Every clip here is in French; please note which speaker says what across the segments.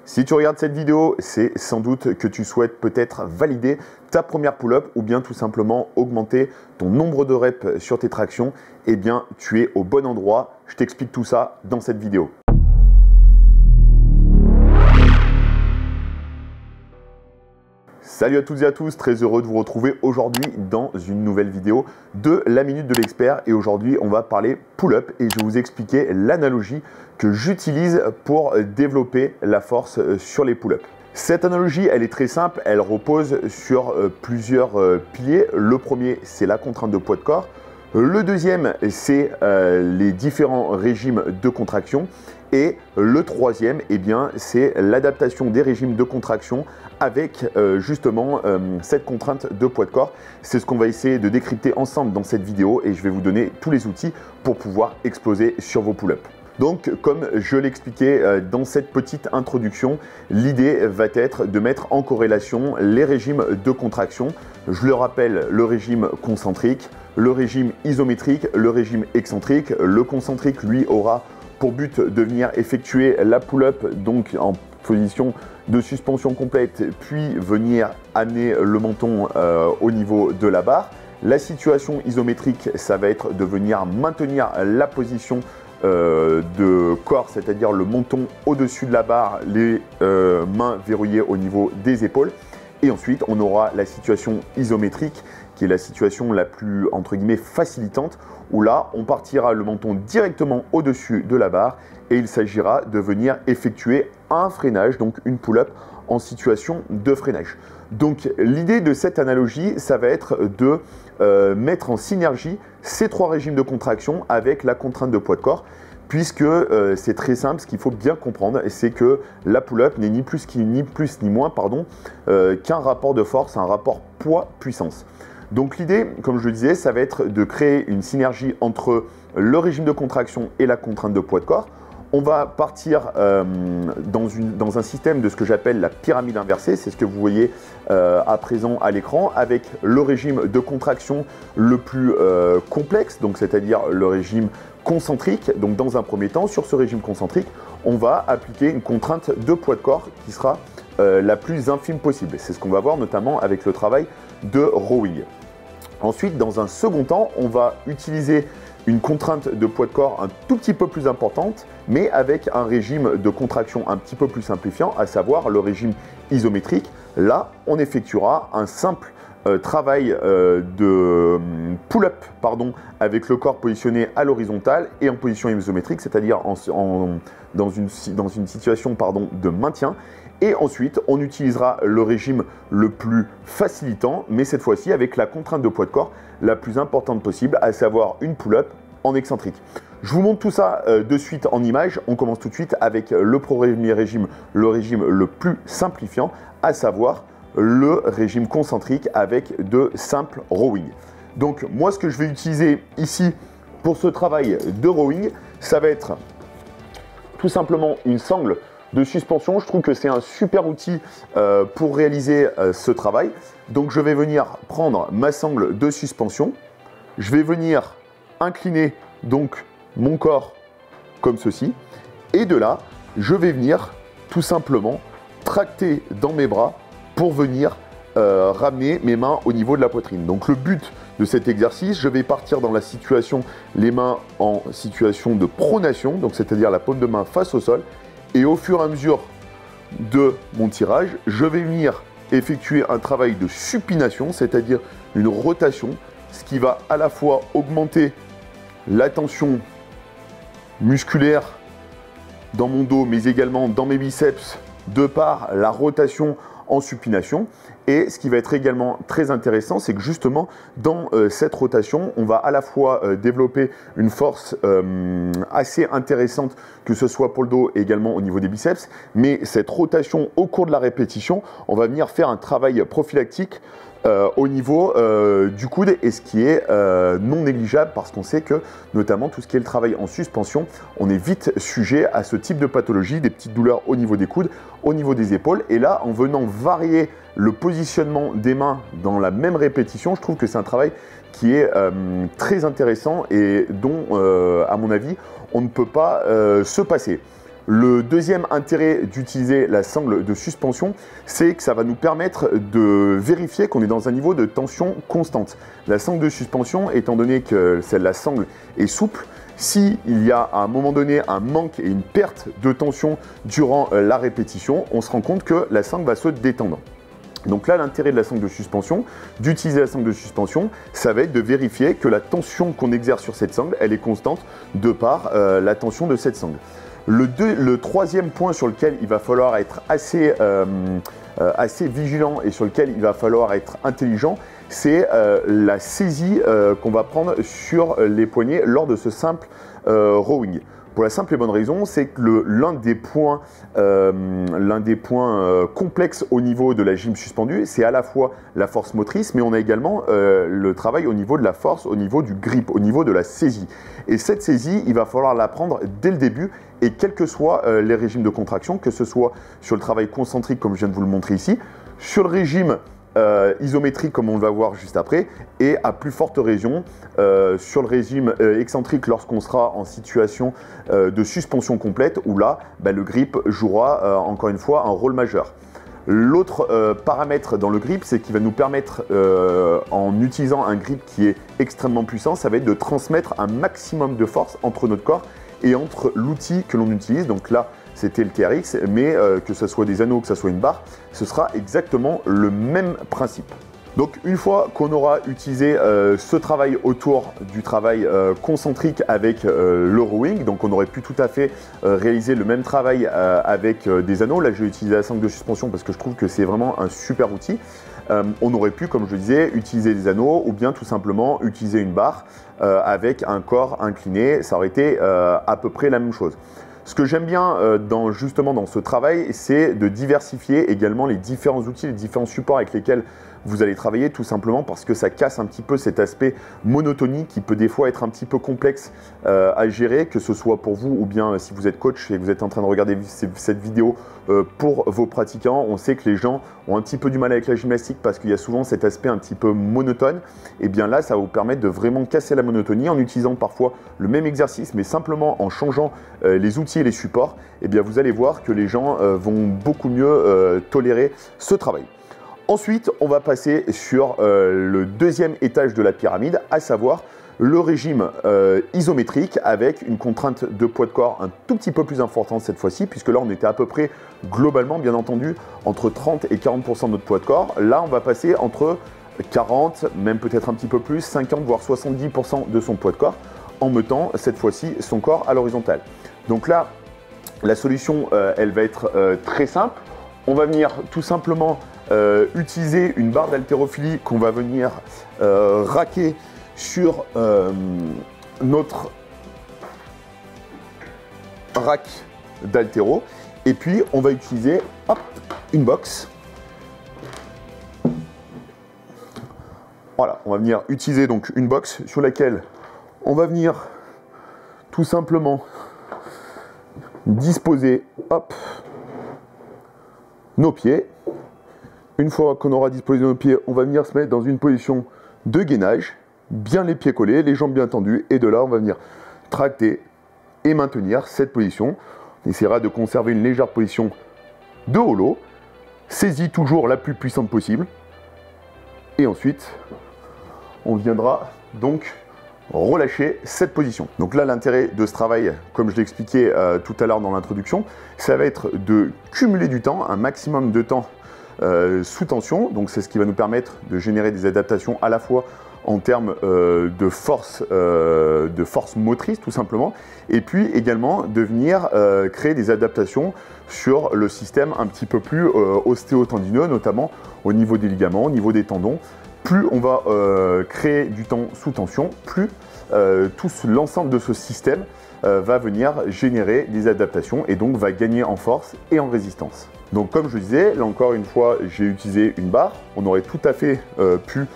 Speaker 1: Si tu regardes cette vidéo, c'est sans doute que tu souhaites peut-être valider ta première pull-up ou bien tout simplement augmenter ton nombre de reps sur tes tractions. Eh bien, tu es au bon endroit. Je t'explique tout ça dans cette vidéo. Salut à toutes et à tous, très heureux de vous retrouver aujourd'hui dans une nouvelle vidéo de la Minute de l'Expert. Et aujourd'hui, on va parler pull-up et je vais vous expliquer l'analogie que j'utilise pour développer la force sur les pull-ups. Cette analogie, elle est très simple, elle repose sur plusieurs piliers. Le premier, c'est la contrainte de poids de corps. Le deuxième, c'est les différents régimes de contraction. Et le troisième, eh bien, c'est l'adaptation des régimes de contraction avec justement cette contrainte de poids de corps. C'est ce qu'on va essayer de décrypter ensemble dans cette vidéo et je vais vous donner tous les outils pour pouvoir exploser sur vos pull-ups. Donc, comme je l'expliquais dans cette petite introduction, l'idée va être de mettre en corrélation les régimes de contraction. Je le rappelle, le régime concentrique, le régime isométrique, le régime excentrique. Le concentrique, lui, aura pour but de venir effectuer la pull-up donc en position de suspension complète, puis venir amener le menton au niveau de la barre. La situation isométrique, ça va être de venir maintenir la position de corps, c'est-à-dire le menton au-dessus de la barre, les mains verrouillées au niveau des épaules. Et ensuite, on aura la situation isométrique, qui est la situation la plus, entre guillemets, facilitante, où là, on partira le menton directement au-dessus de la barre et il s'agira de venir effectuer un freinage, donc une pull-up en situation de freinage. Donc, l'idée de cette analogie, ça va être de mettre en synergie ces trois régimes de contraction avec la contrainte de poids de corps, puisque c'est très simple, ce qu'il faut bien comprendre, c'est que la pull-up n'est ni plus ni moins qu'un rapport de force, un rapport poids-puissance. Donc l'idée, comme je le disais, ça va être de créer une synergie entre le régime de contraction et la contrainte de poids de corps. On va partir dans un système de ce que j'appelle la pyramide inversée, c'est ce que vous voyez à présent à l'écran, avec le régime de contraction le plus complexe, donc c'est-à-dire le régime concentrique. Donc dans un premier temps, sur ce régime concentrique, on va appliquer une contrainte de poids de corps qui sera la plus infime possible. C'est ce qu'on va voir notamment avec le travail de rowing. Ensuite, dans un second temps, on va utiliser une contrainte de poids de corps un tout petit peu plus importante, mais avec un régime de contraction un petit peu plus simplifiant, à savoir le régime isométrique. Là, on effectuera un simple travail de pull-up avec le corps positionné à l'horizontale et en position isométrique, c'est-à-dire dans une situation de maintien. Et ensuite, on utilisera le régime le plus facilitant, mais cette fois-ci avec la contrainte de poids de corps la plus importante possible, à savoir une pull-up en excentrique. Je vous montre tout ça de suite en image. On commence tout de suite avec le premier régime, le régime le plus simplifiant, à savoir le régime concentrique avec de simples rowing. Donc moi, ce que je vais utiliser ici pour ce travail de rowing, ça va être tout simplement une sangle de suspension. Je trouve que c'est un super outil pour réaliser ce travail. Donc je vais venir prendre ma sangle de suspension, je vais venir incliner donc mon corps comme ceci, et de là, je vais venir tout simplement tracter dans mes bras pour venir ramener mes mains au niveau de la poitrine. Donc le but de cet exercice, je vais partir dans la situation, les mains en situation de pronation, donc c'est-à-dire la paume de main face au sol, et au fur et à mesure de mon tirage, je vais venir effectuer un travail de supination, c'est-à-dire une rotation, ce qui va à la fois augmenter la tension musculaire dans mon dos, mais également dans mes biceps, de par la rotation en supination. Et ce qui va être également très intéressant, c'est que justement dans cette rotation, on va à la fois développer une force assez intéressante, que ce soit pour le dos et également au niveau des biceps, mais cette rotation au cours de la répétition, on va venir faire un travail prophylactique au niveau du coude, et ce qui est non négligeable, parce qu'on sait que notamment tout ce qui est le travail en suspension, on est vite sujet à ce type de pathologie, des petites douleurs au niveau des coudes, au niveau des épaules. Et là, en venant varier le positionnement des mains dans la même répétition, je trouve que c'est un travail qui est très intéressant et dont, à mon avis, on ne peut pas se passer. Le deuxième intérêt d'utiliser la sangle de suspension, c'est que ça va nous permettre de vérifier qu'on est dans un niveau de tension constante. La sangle de suspension, étant donné que la sangle est souple, s'il y a à un moment donné un manque et une perte de tension durant la répétition, on se rend compte que la sangle va se détendre. Donc là, l'intérêt de la sangle de suspension, d'utiliser la sangle de suspension, ça va être de vérifier que la tension qu'on exerce sur cette sangle, elle est constante de par la tension de cette sangle. Le troisième point sur lequel il va falloir être assez vigilant et sur lequel il va falloir être intelligent, c'est la saisie qu'on va prendre sur les poignets lors de ce simple rowing. Pour la simple et bonne raison, c'est que l'un des points complexes au niveau de la gym suspendue, c'est à la fois la force motrice, mais on a également le travail au niveau de la force, au niveau du grip, au niveau de la saisie. Et cette saisie, il va falloir la prendre dès le début, et quels que soient les régimes de contraction, que ce soit sur le travail concentrique, comme je viens de vous le montrer ici, sur le régime isométrique comme on va voir juste après, et à plus forte raison sur le régime excentrique lorsqu'on sera en situation de suspension complète, où là le grip jouera encore une fois un rôle majeur. L'autre paramètre dans le grip, c'est qu'il va nous permettre, en utilisant un grip qui est extrêmement puissant, ça va être de transmettre un maximum de force entre notre corps et entre l'outil que l'on utilise. Donc là, c'était le TRX, mais que ce soit des anneaux, que ce soit une barre, ce sera exactement le même principe. Donc une fois qu'on aura utilisé ce travail autour du travail concentrique avec le rowing, donc on aurait pu tout à fait réaliser le même travail avec des anneaux. Là, j'ai utilisé la sangle de suspension parce que je trouve que c'est vraiment un super outil. On aurait pu, comme je le disais, utiliser des anneaux ou bien tout simplement utiliser une barre avec un corps incliné. Ça aurait été à peu près la même chose. Ce que j'aime bien justement dans ce travail, c'est de diversifier également les différents outils, les différents supports avec lesquels vous allez travailler, tout simplement parce que ça casse un petit peu cet aspect monotonie qui peut des fois être un petit peu complexe à gérer, que ce soit pour vous ou bien si vous êtes coach et que vous êtes en train de regarder cette vidéo pour vos pratiquants. On sait que les gens ont un petit peu du mal avec la gymnastique parce qu'il y a souvent cet aspect un petit peu monotone. Et bien là, ça va vous permettre de vraiment casser la monotonie en utilisant parfois le même exercice, mais simplement en changeant les outils et les supports. Et bien vous allez voir que les gens vont beaucoup mieux tolérer ce travail. Ensuite, on va passer sur le deuxième étage de la pyramide, à savoir le régime isométrique avec une contrainte de poids de corps un tout petit peu plus importante cette fois-ci, puisque là on était à peu près globalement, bien entendu, entre 30 et 40% de notre poids de corps. Là, on va passer entre 40, même peut-être un petit peu plus, 50 voire 70% de son poids de corps, en mettant cette fois-ci son corps à l'horizontale. Donc là, la solution, elle va être très simple. On va venir tout simplement utiliser une barre d'haltérophilie qu'on va venir raquer sur notre rack d'haltéro, et puis on va utiliser une box. Voilà, on va venir utiliser donc une box sur laquelle on va venir tout simplement disposer nos pieds. Une fois qu'on aura disposé nos pieds, on va venir se mettre dans une position de gainage, bien les pieds collés, les jambes bien tendues, et de là on va venir tracter et maintenir cette position. On essaiera de conserver une légère position de holo, saisie toujours la plus puissante possible, et ensuite on viendra donc relâcher cette position. Donc là, l'intérêt de ce travail, comme je l'expliquais tout à l'heure dans l'introduction, ça va être de cumuler du temps, un maximum de temps sous tension. Donc c'est ce qui va nous permettre de générer des adaptations à la fois en termes de force motrice tout simplement, et puis également de venir créer des adaptations sur le système un petit peu plus ostéotendineux, notamment au niveau des ligaments, au niveau des tendons. Plus on va créer du temps sous tension, plus l'ensemble de ce système va venir générer des adaptations et donc va gagner en force et en résistance. Donc comme je disais, là encore une fois, j'ai utilisé une barre. On aurait tout à fait pu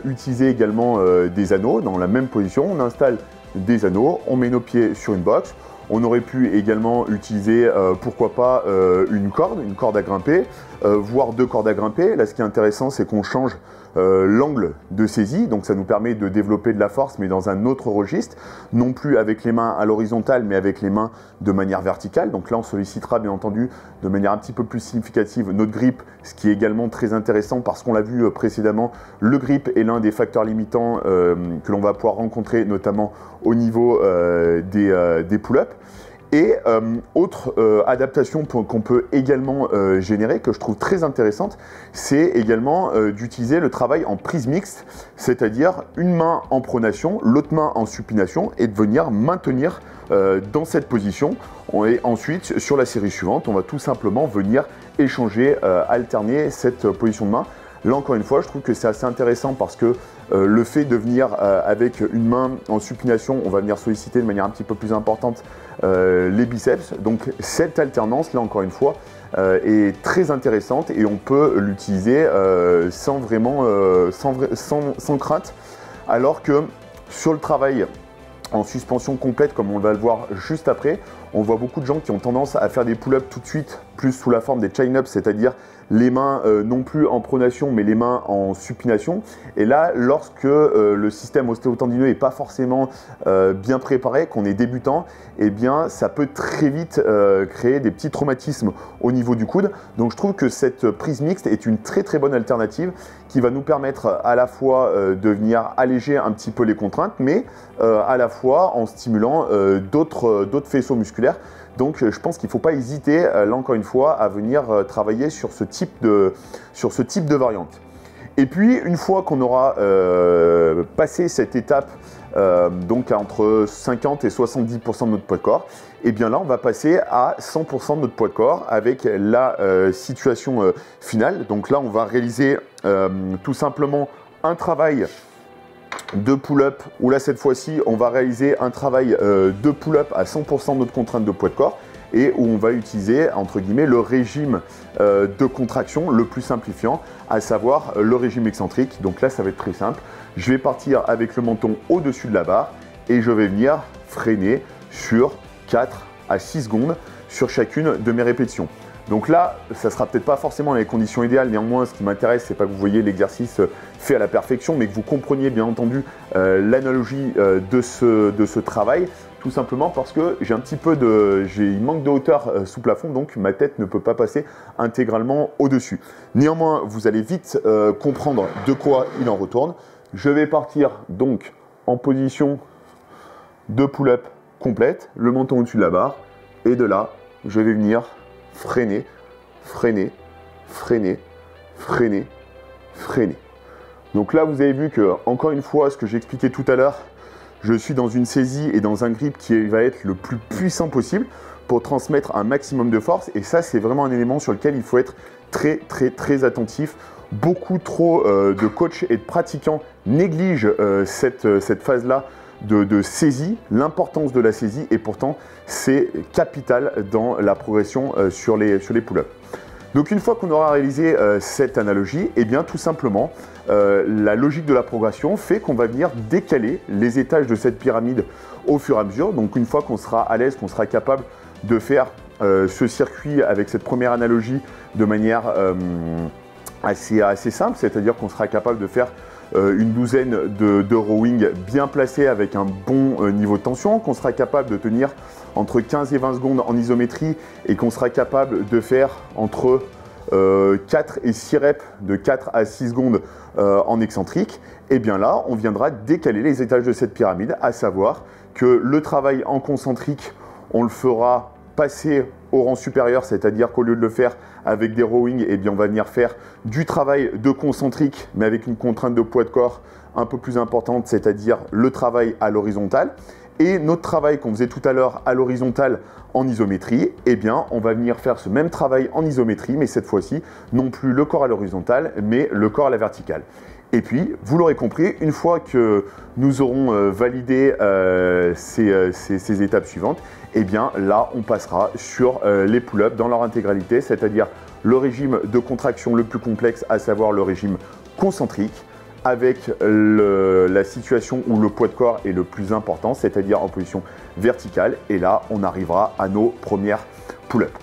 Speaker 1: utiliser également des anneaux dans la même position. On installe des anneaux, on met nos pieds sur une box, On aurait pu également utiliser, pourquoi pas, une corde à grimper, voire 2 cordes à grimper. Là, ce qui est intéressant, c'est qu'on change l'angle de saisie, donc ça nous permet de développer de la force, mais dans un autre registre, non plus avec les mains à l'horizontale, mais avec les mains de manière verticale. Donc là, on sollicitera bien entendu de manière un petit peu plus significative notre grip, ce qui est également très intéressant parce qu'on l'a vu précédemment, le grip est l'un des facteurs limitants que l'on va pouvoir rencontrer, notamment au niveau des pull-ups. Et autre adaptation qu'on peut également générer, que je trouve très intéressante, c'est également d'utiliser le travail en prise mixte, c'est-à-dire une main en pronation, l'autre main en supination, et de venir maintenir dans cette position. Et ensuite, sur la série suivante, on va tout simplement venir échanger, alterner cette position de main. Là, encore une fois, je trouve que c'est assez intéressant parce que le fait de venir avec une main en supination, on va venir solliciter de manière un petit peu plus importante les biceps. Donc, cette alternance, là, encore une fois, est très intéressante et on peut l'utiliser sans crainte. Alors que sur le travail en suspension complète, comme on va le voir juste après, on voit beaucoup de gens qui ont tendance à faire des pull-ups tout de suite, plus sous la forme des chain-ups, c'est-à-dire les mains non plus en pronation, mais les mains en supination. Et là, lorsque le système ostéotendineux n'est pas forcément bien préparé, qu'on est débutant, eh bien, ça peut très vite créer des petits traumatismes au niveau du coude. Donc, je trouve que cette prise mixte est une très très bonne alternative qui va nous permettre à la fois de venir alléger un petit peu les contraintes, mais à la fois en stimulant d'autres faisceaux musculaires. Donc je pense qu'il ne faut pas hésiter, là encore une fois, à venir travailler sur ce type de variante. Et puis une fois qu'on aura passé cette étape, donc à entre 50 et 70% de notre poids de corps, et bien là on va passer à 100% de notre poids de corps avec la situation finale. Donc là on va réaliser tout simplement un travail de pull-up, où là cette fois-ci on va réaliser un travail de pull-up à 100% de notre contrainte de poids de corps et où on va utiliser entre guillemets le régime de contraction le plus simplifiant, à savoir le régime excentrique. Donc là ça va être très simple, je vais partir avec le menton au-dessus de la barre et je vais venir freiner sur 4 à 6 secondes sur chacune de mes répétitions. Donc là, ça ne sera peut-être pas forcément dans les conditions idéales, néanmoins ce qui m'intéresse, c'est pas que vous voyez l'exercice fait à la perfection, mais que vous compreniez bien entendu l'analogie de ce travail, tout simplement parce que il manque de hauteur sous plafond, donc ma tête ne peut pas passer intégralement au-dessus. Néanmoins, vous allez vite comprendre de quoi il en retourne. Je vais partir donc en position de pull-up complète, le menton au-dessus de la barre, et de là, je vais venir freiner, freiner, freiner, freiner, freiner. Donc là, vous avez vu que, encore une fois, ce que j'ai expliqué tout à l'heure, je suis dans une saisie et dans un grip qui va être le plus puissant possible pour transmettre un maximum de force. Et ça, c'est vraiment un élément sur lequel il faut être très, très, très attentif. Beaucoup trop de coachs et de pratiquants négligent cette phase-là de saisie, l'importance de la saisie, et pourtant c'est capital dans la progression sur les pull-ups. Donc une fois qu'on aura réalisé cette analogie, et bien tout simplement la logique de la progression fait qu'on va venir décaler les étages de cette pyramide au fur et à mesure. Donc une fois qu'on sera à l'aise, qu'on sera capable de faire ce circuit avec cette première analogie de manière assez simple, c'est-à-dire qu'on sera capable de faire une douzaine de rowing bien placés avec un bon niveau de tension, qu'on sera capable de tenir entre 15 et 20 secondes en isométrie et qu'on sera capable de faire entre 4 et 6 reps de 4 à 6 secondes en excentrique, et bien là on viendra décaler les étages de cette pyramide, à savoir que le travail en concentrique on le fera passer au rang supérieur, c'est-à-dire qu'au lieu de le faire avec des rowing, eh bien on va venir faire du travail de concentrique, mais avec une contrainte de poids de corps un peu plus importante, c'est-à-dire le travail à l'horizontale. Et notre travail qu'on faisait tout à l'heure à l'horizontale en isométrie, eh bien on va venir faire ce même travail en isométrie, mais cette fois-ci, non plus le corps à l'horizontale, mais le corps à la verticale. Et puis, vous l'aurez compris, une fois que nous aurons validé ces étapes suivantes, eh bien là, on passera sur les pull-ups dans leur intégralité, c'est-à-dire le régime de contraction le plus complexe, à savoir le régime concentrique, avec la situation où le poids de corps est le plus important, c'est-à-dire en position verticale. Et là, on arrivera à nos premières pull-ups.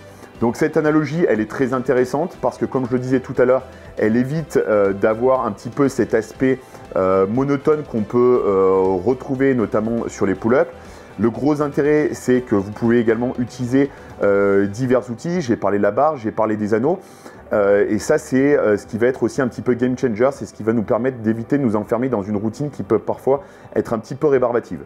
Speaker 1: Donc cette analogie, elle est très intéressante parce que comme je le disais tout à l'heure, elle évite d'avoir un petit peu cet aspect monotone qu'on peut retrouver notamment sur les pull-ups. Le gros intérêt, c'est que vous pouvez également utiliser divers outils. J'ai parlé de la barre, j'ai parlé des anneaux. Et ça, c'est ce qui va être aussi un petit peu game changer. C'est ce qui va nous permettre d'éviter de nous enfermer dans une routine qui peut parfois être un petit peu rébarbative.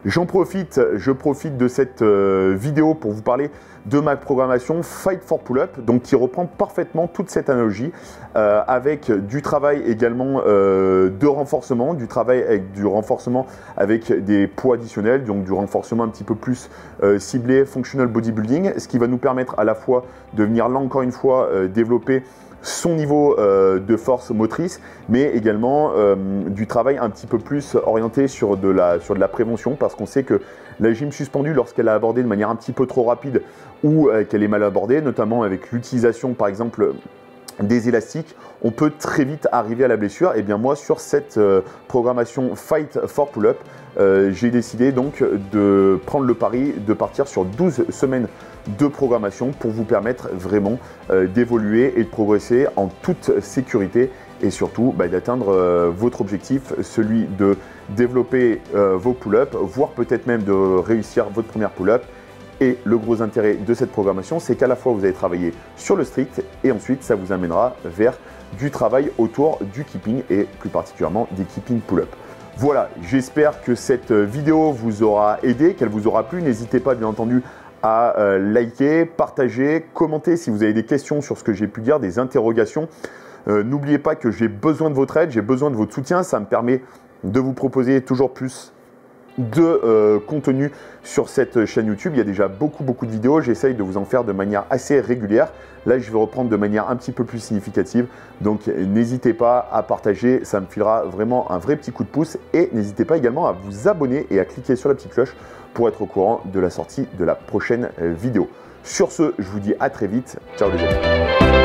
Speaker 1: Je profite de cette vidéo pour vous parler de ma programmation Fight for Pull-Up, donc qui reprend parfaitement toute cette analogie avec du travail également de renforcement, du travail avec du renforcement avec des poids additionnels, donc du renforcement un petit peu plus ciblé, functional bodybuilding, ce qui va nous permettre à la fois de venir là encore une fois développer son niveau de force motrice, mais également du travail un petit peu plus orienté sur de la prévention, parce qu'on sait que la gym suspendue, lorsqu'elle est abordée de manière un petit peu trop rapide ou qu'elle est mal abordée, notamment avec l'utilisation par exemple des élastiques, on peut très vite arriver à la blessure. Et bien moi, sur cette programmation Fight for Pull-Up, j'ai décidé donc de prendre le pari de partir sur 12 semaines de programmation pour vous permettre vraiment d'évoluer et de progresser en toute sécurité et surtout d'atteindre votre objectif, celui de développer vos pull-ups, voire peut-être même de réussir votre première pull-up. Et le gros intérêt de cette programmation, c'est qu'à la fois vous allez travailler sur le strict et ensuite ça vous amènera vers du travail autour du keeping et plus particulièrement des keeping pull-up. Voilà, j'espère que cette vidéo vous aura aidé, qu'elle vous aura plu. N'hésitez pas bien entendu à liker, partager, commenter si vous avez des questions sur ce que j'ai pu dire, des interrogations. N'oubliez pas que j'ai besoin de votre aide, j'ai besoin de votre soutien. Ça me permet de vous proposer toujours plus de contenu sur cette chaîne YouTube. Il y a déjà beaucoup de vidéos. J'essaye de vous en faire de manière assez régulière. Là, je vais reprendre de manière un petit peu plus significative. Donc, n'hésitez pas à partager. Ça me filera vraiment un vrai petit coup de pouce. Et n'hésitez pas également à vous abonner et à cliquer sur la petite cloche pour être au courant de la sortie de la prochaine vidéo. Sur ce, je vous dis à très vite. Ciao les amis.